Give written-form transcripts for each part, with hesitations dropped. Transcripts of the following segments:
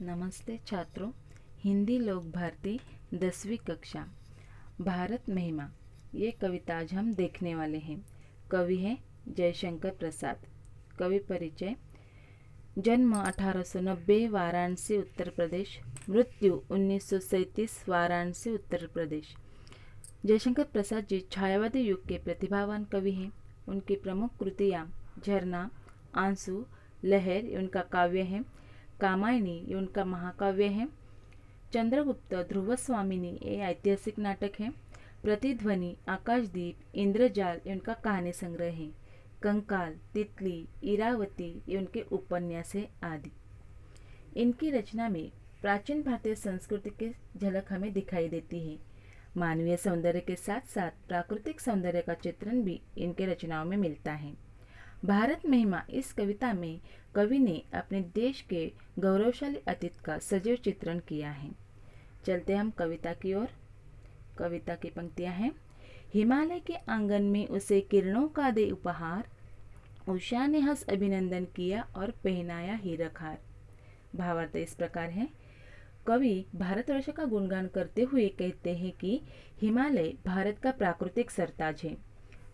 नमस्ते छात्रों। हिंदी लोक भारती 10वीं कक्षा भारत महिमा ये कविता आज हम देखने वाले हैं। कवि हैं जयशंकर प्रसाद। कवि परिचय। जन्म 1890 वाराणसी उत्तर प्रदेश। मृत्यु 1937 वाराणसी उत्तर प्रदेश। जयशंकर प्रसाद जी छायावादी युग के प्रतिभावान कवि हैं। उनकी प्रमुख कृतियाँ झरना, आंसू, लहर ये उनका काव्य है। कामायनी ये उनका महाकाव्य है। चंद्रगुप्त, ध्रुवस्वामिनी ये ऐतिहासिक नाटक है। प्रतिध्वनि, आकाशदीप, इंद्रजाल ये उनका कहानी संग्रह है। कंकाल, तितली, इरावती ये उनके उपन्यास है आदि। इनकी रचना में प्राचीन भारतीय संस्कृति की झलक हमें दिखाई देती है। मानवीय सौंदर्य के साथ साथ प्राकृतिक सौंदर्य का चित्रण भी इनके रचनाओं में मिलता है। भारत महिमा इस कविता में कवि ने अपने देश के गौरवशाली अतीत का सजीव चित्रण किया है। चलते हम कविता की ओर। कविता की पंक्तियां हैं। हिमालय के आंगन में उसे किरणों का दे उपहार, उषा ने हंस अभिनंदन किया और पहनाया हीरक हार। भावार्थ इस प्रकार है। कवि भारतवर्ष का गुणगान करते हुए कहते हैं कि हिमालय भारत का प्राकृतिक सरताज है।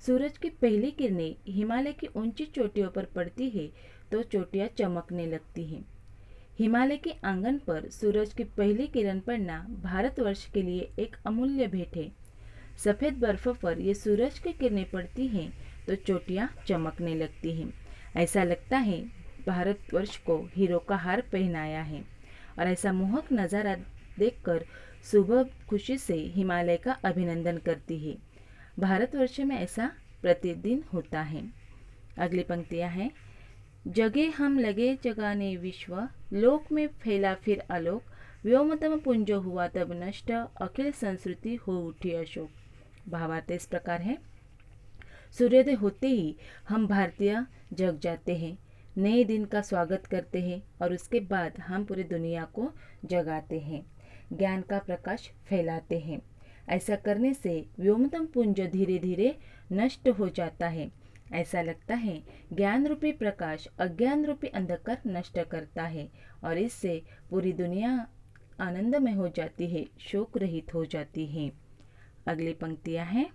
सूरज की पहली किरणें हिमालय की ऊंची चोटियों पर पड़ती है तो चोटियां चमकने लगती हैं। हिमालय के आंगन पर सूरज की पहली किरण पड़ना भारतवर्ष के लिए एक अमूल्य भेंट है। सफ़ेद बर्फ पर ये सूरज की किरणें पड़ती हैं तो चोटियां चमकने लगती हैं। ऐसा लगता है भारतवर्ष को हीरो का हार पहनाया है। और ऐसा मोहक नज़ारा देखकर सुबह खुशी से हिमालय का अभिनंदन करती है। भारतवर्ष में ऐसा प्रतिदिन होता है। अगली पंक्तियां हैं। जगे हम लगे जगाने विश्व, लोक में फैला फिर आलोक, व्योमतम पुंज हुआ तब नष्ट, अखिल संस्कृति हो उठी अशोक। भावार्थ इस प्रकार है। सूर्योदय होते ही हम भारतीय जग जाते हैं, नए दिन का स्वागत करते हैं और उसके बाद हम पूरी दुनिया को जगाते हैं, ज्ञान का प्रकाश फैलाते हैं। ऐसा करने से व्योमतम पुंज धीरे धीरे नष्ट हो जाता है। ऐसा लगता है ज्ञान रूपी प्रकाश अज्ञान रूपी अंधकार नष्ट करता है और इससे पूरी दुनिया आनंदमय हो जाती है, शोक रहित हो जाती है। अगली पंक्तियां हैं।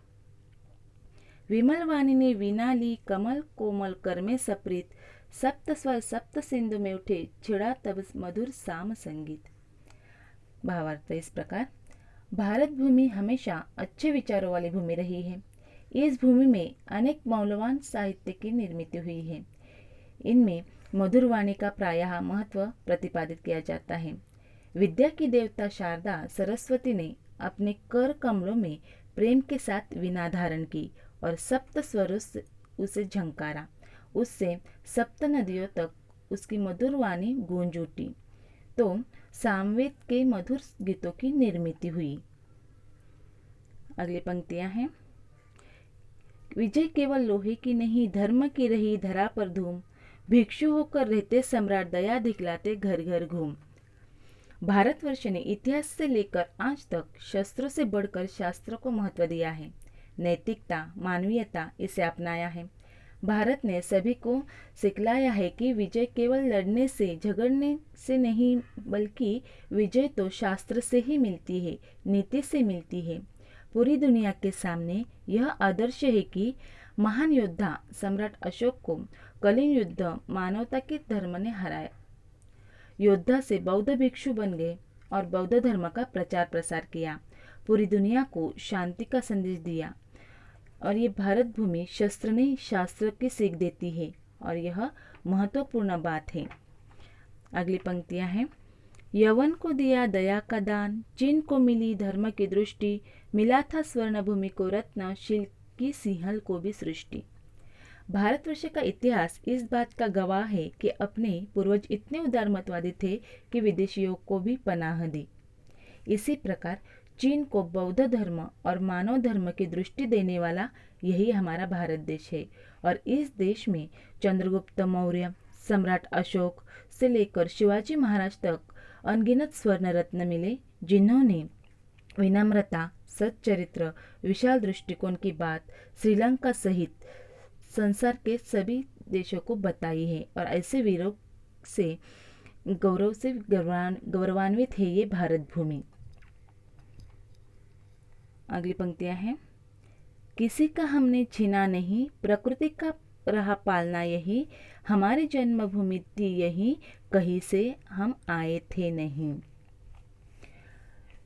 विमल वाणी ने वीणा ली, कमल कोमल कर में सप्रीत, सप्त स्वर सप्त सिंधु में उठे, छिड़ा तब मधुर साम संगीत। भावार्थ इस प्रकार। भारत भूमि हमेशा अच्छे विचारों वाली भूमि रही है। इस भूमि में अनेक मौल्यवान साहित्य की निर्मित हुई है। इनमें मधुर वाणी का प्रायः महत्व प्रतिपादित किया जाता है। विद्या की देवता शारदा सरस्वती ने अपने कर कमलों में प्रेम के साथ वीणा धारण की और सप्त स्वरों से उसे झंकारा। उससे सप्त नदियों तक उसकी मधुर वाणी गूंज उठी तो सामवेद के मधुर गीतों की निर्मित हुई। अगली पंक्तियां हैं। विजय केवल लोहे की नहीं, धर्म की रही धरा पर धूम, भिक्षु होकर रहते सम्राट, दया दिखलाते घर घर घूम। भारतवर्ष ने इतिहास से लेकर आज तक शस्त्रों से बढ़कर शास्त्रों को महत्व दिया है। नैतिकता, मानवीयता इसे अपनाया है। भारत ने सभी को सिखलाया है कि विजय केवल लड़ने से झगड़ने से नहीं, बल्कि विजय तो शास्त्र से ही मिलती है, नीति से मिलती है। पूरी दुनिया के सामने यह आदर्श है कि महान योद्धा सम्राट अशोक को कलिंग युद्ध मानवता के धर्म ने हराया। योद्धा से बौद्ध भिक्षु बन गए और बौद्ध धर्म का प्रचार प्रसार किया, पूरी दुनिया को शांति का संदेश दिया। और ये भारत भूमि शस्त्र नहीं शास्त्र की सीख देती है और यह महत्वपूर्ण बात है। अगली पंक्तियां हैं। यवन को दिया दया का दान, चीन को मिली धर्म की दृष्टि, मिला था स्वर्ण भूमि को रत्न, शील की सिंहल को भी सृष्टि। भारतवर्ष का इतिहास इस बात का गवाह है कि अपने पूर्वज इतने उदारमतवादी थे कि विदेशियों को भी पनाह दी। इसी प्रकार चीन को बौद्ध धर्म और मानव धर्म की दृष्टि देने वाला यही हमारा भारत देश है। और इस देश में चंद्रगुप्त मौर्य, सम्राट अशोक से लेकर शिवाजी महाराज तक अनगिनत स्वर्ण रत्न मिले, जिन्होंने विनम्रता, सच्चरित्र, विशाल दृष्टिकोण की बात श्रीलंका सहित संसार के सभी देशों को बताई है। और ऐसे वीरों से गौरव से गौरवान्वित है ये भारत भूमि। अगली पंक्तियां हैं। किसी का हमने छीना नहीं, प्रकृति का रहा पालना यही, हमारी जन्मभूमि थी यही, कहीं से हम आए थे नहीं।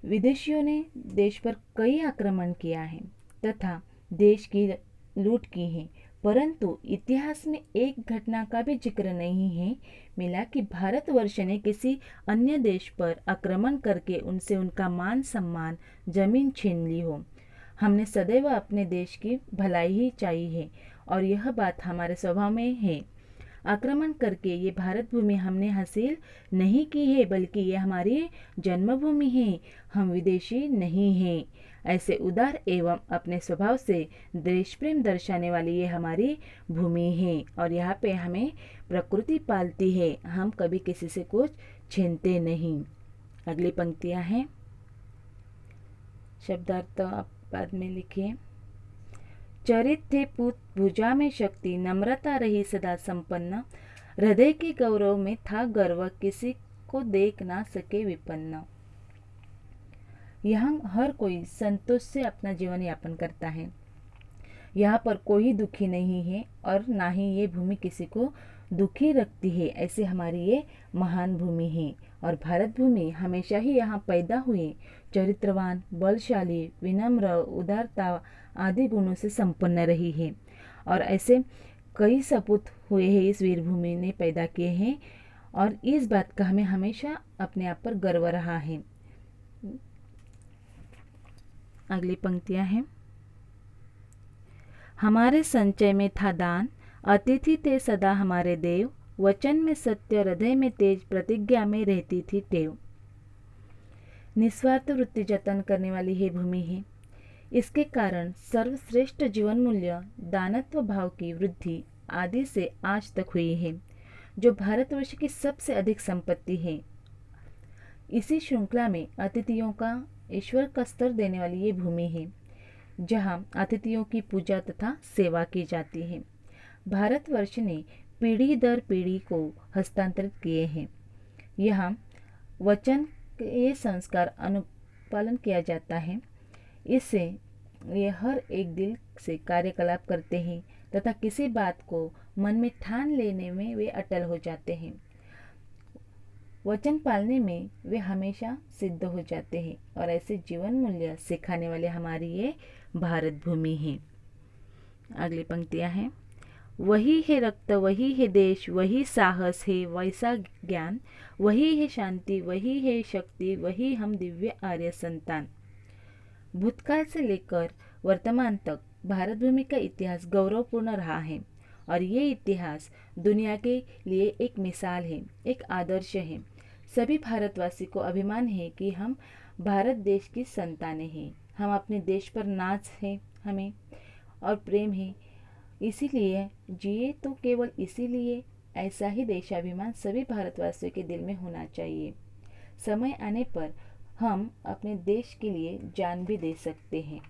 विदेशियों ने देश पर कई आक्रमण किया है तथा देश की लूट की है, परंतु इतिहास में एक घटना का भी जिक्र नहीं है मिला कि भारतवर्ष ने किसी अन्य देश पर आक्रमण करके उनसे उनका मान सम्मान जमीन छीन ली हो। हमने सदैव अपने देश की भलाई ही चाहिए है और यह बात हमारे स्वभाव में है। आक्रमण करके ये भारत भूमि हमने हासिल नहीं की है, बल्कि ये हमारी जन्मभूमि है, हम विदेशी नहीं हैं। ऐसे उदार एवं अपने स्वभाव से देश प्रेम दर्शाने वाली ये हमारी भूमि है और यहाँ पे हमें प्रकृति पालती है, हम कभी किसी से कुछ छीनते नहीं। अगली पंक्तियाँ हैं, शब्दार्थ आप बाद में लिखिए। चरित थे पूत भुजा में शक्ति, नम्रता रही सदा संपन्न, हृदय के गौरव में था गर्व, किसी को देख ना सके विपन्न। यहाँ हर कोई संतोष से अपना जीवन यापन करता है। यहाँ पर कोई दुखी नहीं है और ना ही ये भूमि किसी को दुखी रखती है। ऐसे हमारी ये महान भूमि है और भारत भूमि हमेशा ही यहाँ पैदा हुई चरित्रवान, बलशाली, विनम्र, उदारता आदि गुणों से संपन्न रही है और ऐसे कई सपूत हुए हैं इस वीर भूमि ने पैदा किए हैं और इस बात का हमें हमेशा अपने आप पर गर्व रहा है। अगली पंक्तियां हैं। हमारे संचय में था दान, अतिथि थे सदा हमारे देव, वचन में सत्य, हृदय में तेज, प्रतिज्ञा में रहती थी टेव। निस्वार्थ वृत्ति जतन करने वाली है भूमि है। इसके कारण सर्वश्रेष्ठ जीवन मूल्य, दानत्व भाव की वृद्धि आदि से आज तक हुई है, जो भारतवर्ष की सबसे अधिक संपत्ति है। इसी श्रृंखला में अतिथियों का ईश्वर का स्तर देने वाली ये भूमि है, जहाँ अतिथियों की पूजा तथा सेवा की जाती है। भारतवर्ष ने पीढ़ी दर पीढ़ी को हस्तांतरित किए हैं। यहाँ वचन के संस्कार अनुपालन किया जाता है। इससे ये हर एक दिल से कार्यकलाप करते हैं तथा किसी बात को मन में ठान लेने में वे अटल हो जाते हैं। वचन पालने में वे हमेशा सिद्ध हो जाते हैं और ऐसे जीवन मूल्य सिखाने वाले हमारी ये भारत भूमि है। अगली पंक्तियां हैं। वही है रक्त, वही है देश, वही साहस है, वैसा ज्ञान, वही है शांति, वही है शक्ति, वही हम दिव्य आर्य संतान। भूतकाल से लेकर वर्तमान तक भारत भूमि का इतिहास गौरवपूर्ण रहा है और ये इतिहास दुनिया के लिए एक मिसाल है, एक आदर्श है। सभी भारतवासी को अभिमान है कि हम भारत देश की संतानें हैं। हम अपने देश पर नाज है हमें और प्रेम है, इसीलिए जिए तो केवल इसीलिए। ऐसा ही देशाभिमान सभी भारतवासियों के दिल में होना चाहिए। समय आने पर हम अपने देश के लिए जान भी दे सकते हैं।